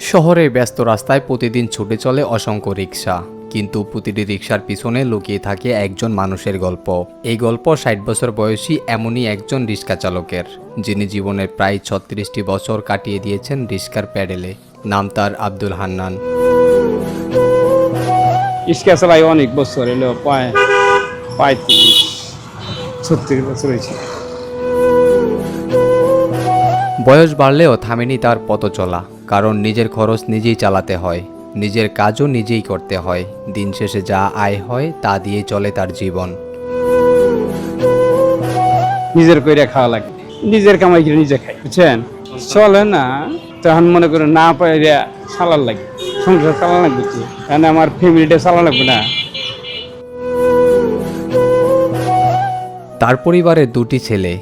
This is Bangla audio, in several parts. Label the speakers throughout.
Speaker 1: শহরের ব্যস্ত রাস্তায় প্রতিদিন ছুটে চলে অসংখ্য রিক্সা, কিন্তু প্রতিটি রিক্সার পিছনে লুকিয়ে থাকে একজন মানুষের গল্প। এই গল্প ৬০ বছর বয়সী এমনই একজন রিক্সা চালকের, যিনি জীবনের প্রায় ৩৬টি বছর কাটিয়ে দিয়েছেন রিক্সার প্যাডেলে। নাম তার আব্দুল হান্নান।
Speaker 2: রিক্সা চালাই অনেক বছর, এলো ৩৫-৩৬ বছর হয়েছে।
Speaker 1: বয়স বাড়লেও থামেনি তার পথ চলা, কারণ নিজের খরচ নিজেই চালাতে হয়, নিজের কাজও নিজেই করতে হয়। দিন শেষে যা আয় হয় তা দিয়ে চলে তার জীবন।
Speaker 2: নিজের কইরা খাওয়া লাগে, নিজের কামাই করে নিজে খাই, বুঝছেন? চলে না তখন মনে করে না পাইরা চালার লাগে, সংসার চালা লাগবে কি, কারণ আমার ফ্যামিলিটা চালা লাগবে না।
Speaker 1: তার পরিবারের দুটি ছেলে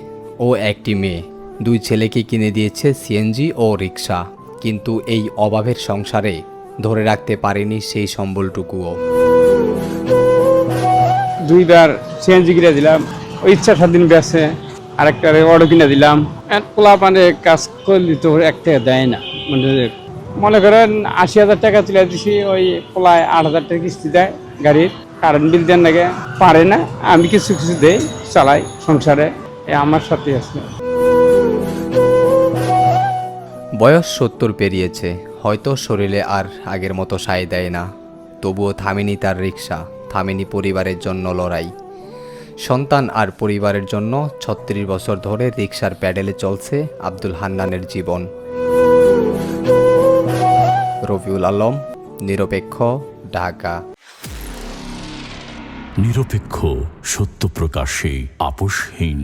Speaker 1: ও একটি মেয়ে। দুই ছেলেকে কিনে দিয়েছে সিএনজি ও রিক্সা, কিন্তু এই অভাবের সংসারে ধরে রাখতে পারেনি সেই সম্বলটুকুও।
Speaker 2: দুইবার সিএনজি কিনে দিলাম, ওই ইচ্ছা স্বাধীন বেছে আরেকটা অটো কিনে দিলাম। পোলা পানে কাজ করলে তো ১ টাকা দেয় না, মানে মনে করেন ৮০,০০০ টাকা তুলে দিছি, ওই পোলায় ৮,০০০ টাকা কিস্তি দেয় গাড়ির, কারেন্ট বিল দেন লাগে, পারে না। আমি কিছু কিছু দেই, চালাই সংসারে, আমার সাথে আছে।
Speaker 1: বয়স ৭০ পেরিয়েছে, হয়তো শরীরে আর আগের মতো সায় দেয় না, তবুও থামেনি তার রিক্সা, থামেনি পরিবারের জন্য লড়াই। সন্তান আর পরিবারের জন্য ৩৬ বছর ধরে রিক্সার প্যাডেলে চলছে আব্দুল হান্নানের জীবন। রবিউল আলম, নিরপেক্ষ, ঢাকা।
Speaker 3: নিরপেক্ষ, সত্য প্রকাশে আপোষহীন।